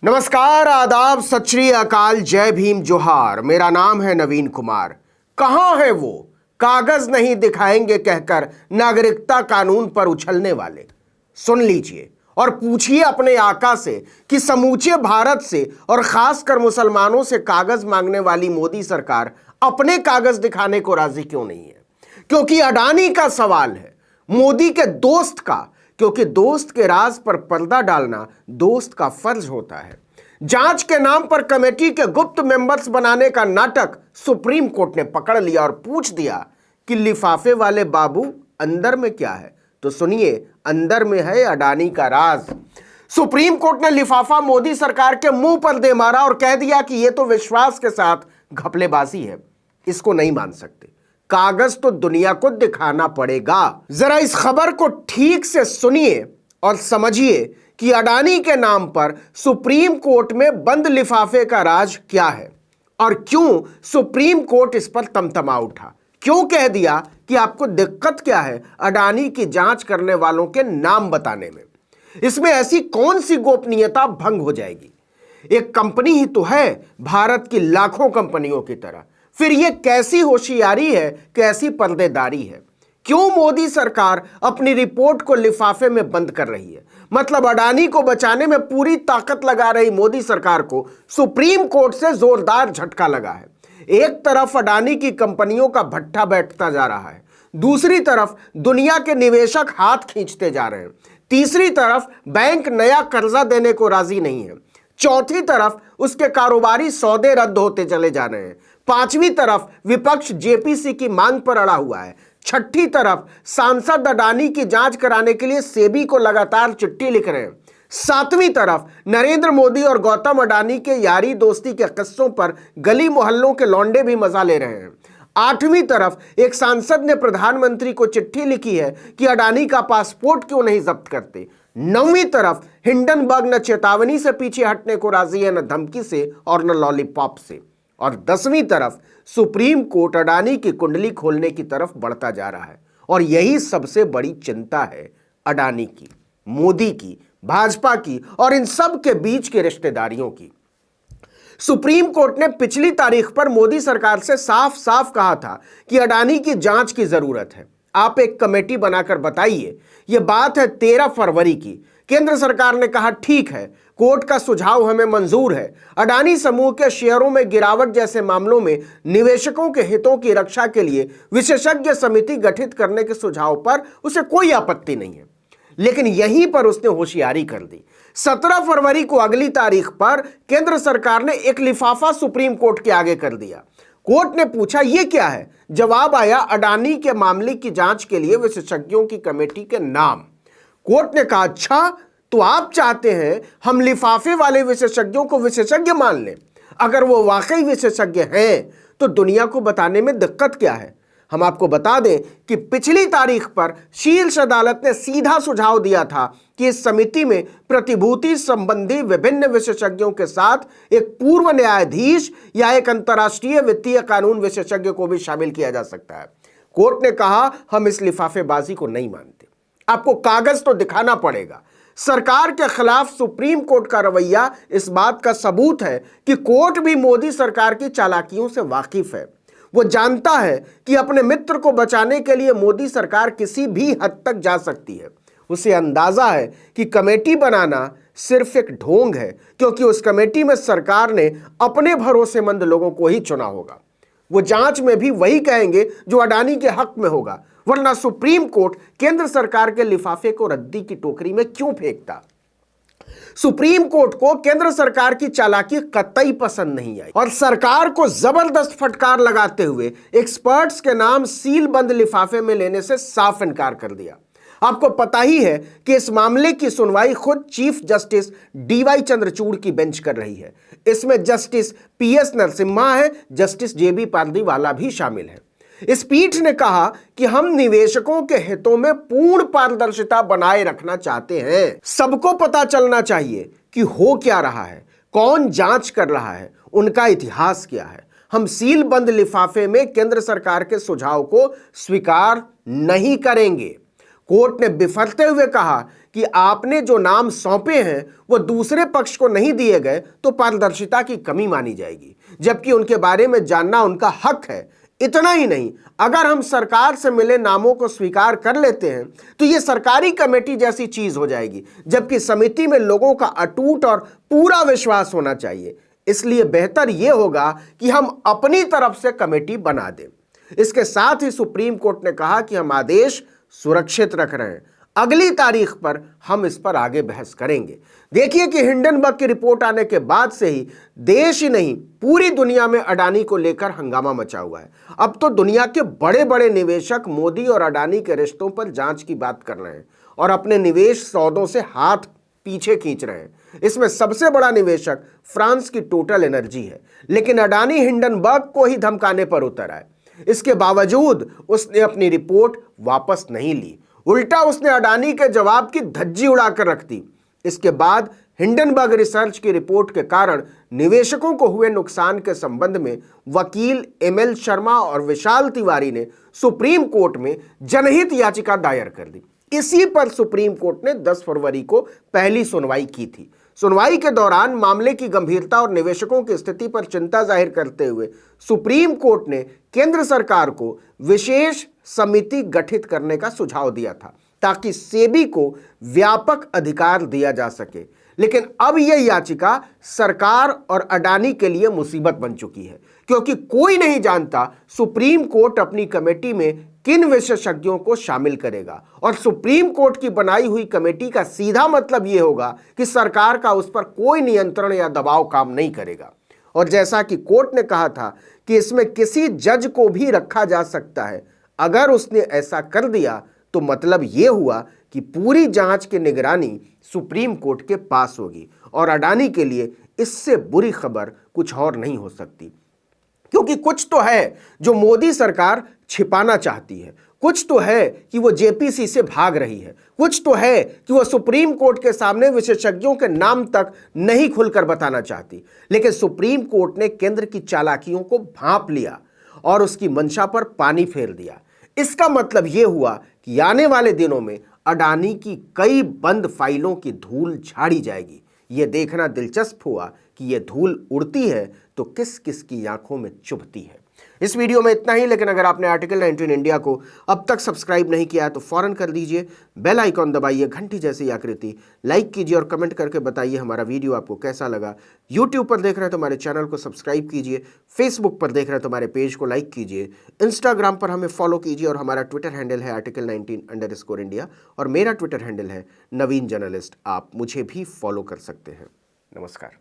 नमस्कार, आदाब, सत श्री अकाल, जय भीम, जोहार। मेरा नाम है नवीन कुमार। कहां है वो कागज नहीं दिखाएंगे कहकर नागरिकता कानून पर उछलने वाले? सुन लीजिए और पूछिए अपने आका से कि समूचे भारत से और खासकर मुसलमानों से कागज मांगने वाली मोदी सरकार अपने कागज दिखाने को राजी क्यों नहीं है? क्योंकि अडानी का सवाल है, मोदी के दोस्त का, क्योंकि दोस्त के राज पर पर्दा डालना दोस्त का फर्ज होता है। जांच के नाम पर कमेटी के गुप्त मेंबर्स बनाने का नाटक सुप्रीम कोर्ट ने पकड़ लिया और पूछ दिया कि लिफाफे वाले बाबू अंदर में क्या है? तो सुनिए, अंदर में है अडानी का राज। सुप्रीम कोर्ट ने लिफाफा मोदी सरकार के मुंह पर दे मारा और कह दिया कि यह तो विश्वास के साथ घपलेबाजी है, इसको नहीं मान सकते। कागज तो दुनिया को दिखाना पड़ेगा। जरा इस खबर को ठीक से सुनिए और समझिए कि अडानी के नाम पर सुप्रीम कोर्ट में बंद लिफाफे का राज क्या है और क्यों सुप्रीम कोर्ट इस पर तमतमा उठा। क्यों कह दिया कि आपको दिक्कत क्या है अडानी की जांच करने वालों के नाम बताने में? इसमें ऐसी कौन सी गोपनीयता भंग हो जाएगी? एक कंपनी ही तो है, भारत की लाखों कंपनियों की तरह। फिर यह कैसी होशियारी है, कैसी पर्देदारी है? क्यों मोदी सरकार अपनी रिपोर्ट को लिफाफे में बंद कर रही है? मतलब अडानी को बचाने में पूरी ताकत लगा रही मोदी सरकार को सुप्रीम कोर्ट से जोरदार झटका लगा है। एक तरफ अडानी की कंपनियों का भट्ठा बैठता जा रहा है, दूसरी तरफ दुनिया के निवेशक हाथ खींचते जा रहे हैं, तीसरी तरफ बैंक नया कर्जा देने को राजी नहीं है, चौथी तरफ उसके कारोबारी सौदे रद्द होते चले जा रहे हैं, पांचवी तरफ विपक्ष जेपीसी की मांग पर अड़ा हुआ है, छठी तरफ सांसद अडानी की जांच कराने के लिए सेबी को लगातार चिट्ठी लिख रहे हैं, सातवीं तरफ नरेंद्र मोदी और गौतम अडानी के यारी दोस्ती के किस्सों पर गली मोहल्लों के लौंडे भी मजा ले रहे हैं, आठवीं तरफ एक सांसद ने प्रधानमंत्री को चिट्ठी लिखी है कि अडानी का पासपोर्ट क्यों नहीं जब्त करते, नौवीं तरफ हिंडनबर्ग न चेतावनी से पीछे हटने को राजी है, न धमकी से और न लॉलीपॉप से, और 10वीं तरफ सुप्रीम कोर्ट अडानी की कुंडली खोलने की तरफ बढ़ता जा रहा है। और यही सबसे बड़ी चिंता है अडानी की, मोदी की, भाजपा की और इन सब के बीच के रिश्तेदारियों की। सुप्रीम कोर्ट ने पिछली तारीख पर मोदी सरकार से साफ साफ कहा था कि अडानी की जांच की जरूरत है, आप एक कमेटी बनाकर बताइए। यह बात है 13 फरवरी की। केंद्र सरकार ने कहा ठीक है, कोर्ट का सुझाव हमें मंजूर है। अडानी समूह के शेयरों में गिरावट जैसे मामलों में निवेशकों के हितों की रक्षा के लिए विशेषज्ञ समिति गठित करने के सुझाव पर उसे कोई आपत्ति नहीं है। लेकिन यहीं पर उसने होशियारी कर दी। 17 फरवरी को अगली तारीख पर केंद्र सरकार ने एक लिफाफा सुप्रीम कोर्ट के आगे कर दिया। कोर्ट ने पूछा यह क्या है? जवाब आया अडानी के मामले की जांच के लिए विशेषज्ञों की कमेटी के नाम। कोर्ट ने कहा अच्छा, तो आप चाहते हैं हम लिफाफे वाले विशेषज्ञों को विशेषज्ञ मान लें? अगर वो वाकई विशेषज्ञ हैं तो दुनिया को बताने में दिक्कत क्या है? हम आपको बता दें कि पिछली तारीख पर शीर्ष अदालत ने सीधा सुझाव दिया था कि इस समिति में प्रतिभूति संबंधी विभिन्न विशेषज्ञों के साथ एक पूर्व न्यायाधीश या एक अंतर्राष्ट्रीय वित्तीय कानून विशेषज्ञ को भी शामिल किया जा सकता है। कोर्ट ने कहा हम इस लिफाफेबाजी को नहीं मानते, आपको कागज तो दिखाना पड़ेगा। सरकार के खिलाफ सुप्रीम कोर्ट का रवैया इस बात का सबूत है कि कोर्ट भी मोदी सरकार की चालाकियों से वाकिफ है। वो जानता है कि अपने मित्र को बचाने के लिए मोदी सरकार किसी भी हद तक जा सकती है। उसे अंदाजा है कि कमेटी बनाना सिर्फ एक ढोंग है, क्योंकि उस कमेटी में सरकार ने अपने भरोसेमंद लोगों को ही चुना होगा। वो जांच में भी वही कहेंगे जो अडानी के हक में होगा, वरना सुप्रीम कोर्ट केंद्र सरकार के लिफाफे को रद्दी की टोकरी में क्यों फेंकता? सुप्रीम कोर्ट को केंद्र सरकार की चालाकी कतई पसंद नहीं आई और सरकार को जबरदस्त फटकार लगाते हुए एक्सपर्ट्स के नाम सील बंद लिफाफे में लेने से साफ इनकार कर दिया। आपको पता ही है कि इस मामले की सुनवाई खुद चीफ जस्टिस डीवाई चंद्रचूड़ की बेंच कर रही है। इसमें जस्टिस पीएस नरसिम्हा है, जस्टिस जेबी पारदीवाला भी शामिल है। इस पीठ ने कहा कि हम निवेशकों के हितों में पूर्ण पारदर्शिता बनाए रखना चाहते हैं। सबको पता चलना चाहिए कि हो क्या रहा है, कौन जांच कर रहा है, उनका इतिहास क्या है। हम सील बंद लिफाफे में केंद्र सरकार के सुझाव को स्वीकार नहीं करेंगे। कोर्ट ने बिफरते हुए कहा कि आपने जो नाम सौंपे हैं वो दूसरे पक्ष को नहीं दिए गए तो पारदर्शिता की कमी मानी जाएगी, जबकि उनके बारे में जानना उनका हक है। इतना ही नहीं, अगर हम सरकार से मिले नामों को स्वीकार कर लेते हैं तो ये सरकारी कमेटी जैसी चीज हो जाएगी, जबकि समिति में लोगों का अटूट और पूरा विश्वास होना चाहिए। इसलिए बेहतर यह होगा कि हम अपनी तरफ से कमेटी बना दें। इसके साथ ही सुप्रीम कोर्ट ने कहा कि हम आदेश सुरक्षित रख रहे हैं, अगली तारीख पर हम इस पर आगे बहस करेंगे। देखिए कि हिंडनबर्ग की रिपोर्ट आने के बाद से ही देश ही नहीं पूरी दुनिया में अडानी को लेकर हंगामा मचा हुआ है। अब तो दुनिया के बड़े बड़े निवेशक मोदी और अडानी के रिश्तों पर जांच की बात कर रहे हैं और अपने निवेश सौदों से हाथ पीछे खींच रहे हैं। इसमें सबसे बड़ा निवेशक फ्रांस की टोटल एनर्जी है, लेकिन अडानी हिंडनबर्ग को ही धमकाने पर उतर आए। इसके बावजूद उसने अपनी रिपोर्ट वापस नहीं ली, उल्टा उसने अडानी के जवाब की धज्जी उड़ाकर रख दी। इसके बाद हिंडनबर्ग रिसर्च की रिपोर्ट के कारण निवेशकों को हुए नुकसान के संबंध में वकील एमएल शर्मा और विशाल तिवारी ने सुप्रीम कोर्ट में जनहित याचिका दायर कर दी। इसी पर सुप्रीम कोर्ट ने 10 फरवरी को पहली सुनवाई की थी। सुनवाई के दौरान मामले की गंभीरता और निवेशकों की स्थिति पर चिंता जाहिर करते हुए सुप्रीम कोर्ट ने केंद्र सरकार को विशेष समिति गठित करने का सुझाव दिया था ताकि सेबी को व्यापक अधिकार दिया जा सके। लेकिन अब यह याचिका सरकार और अडानी के लिए मुसीबत बन चुकी है, क्योंकि कोई नहीं जानता सुप्रीम कोर्ट अपनी कमेटी में किन विशेषज्ञों को शामिल करेगा। और सुप्रीम कोर्ट की बनाई हुई कमेटी का सीधा मतलब यह होगा कि सरकार का उस पर कोई नियंत्रण या दबाव काम नहीं करेगा। और जैसा कि कोर्ट ने कहा था कि इसमें किसी जज को भी रखा जा सकता है, अगर उसने ऐसा कर दिया तो मतलब यह हुआ कि पूरी जांच की निगरानी सुप्रीम कोर्ट के पास होगी। और अडानी के लिए इससे बुरी खबर कुछ और नहीं हो सकती, क्योंकि कुछ तो है जो मोदी सरकार छिपाना चाहती है, कुछ तो है कि वो जेपीसी से भाग रही है, कुछ तो है कि वो सुप्रीम कोर्ट के सामने विशेषज्ञों के नाम तक नहीं खुलकर बताना चाहती। लेकिन सुप्रीम कोर्ट ने केंद्र की चालाकियों को भांप लिया और उसकी मंशा पर पानी फेर दिया। इसका मतलब यह हुआ कि आने वाले दिनों में अडानी की कई बंद फाइलों की धूल झाड़ी जाएगी। यह देखना दिलचस्प हुआ कि यह धूल उड़ती है तो किस किस की आंखों में चुभती है। इस वीडियो में इतना ही, लेकिन अगर आपने आर्टिकल 19 इंडिया को अब तक सब्सक्राइब नहीं किया है तो फौरन कर दीजिए, बेल आइकॉन दबाइए, घंटी जैसी आकृति, लाइक कीजिए और कमेंट करके बताइए हमारा वीडियो आपको कैसा लगा। यूट्यूब पर देख रहे हैं तो हमारे चैनल को सब्सक्राइब कीजिए, फेसबुक पर देख रहे हैं तो हमारे पेज को लाइक कीजिए, इंस्टाग्राम पर हमें फॉलो कीजिए और हमारा ट्विटर हैंडल है article19_India और मेरा ट्विटर हैंडल है नवीन जर्नलिस्ट। आप मुझे भी फॉलो कर सकते हैं। नमस्कार।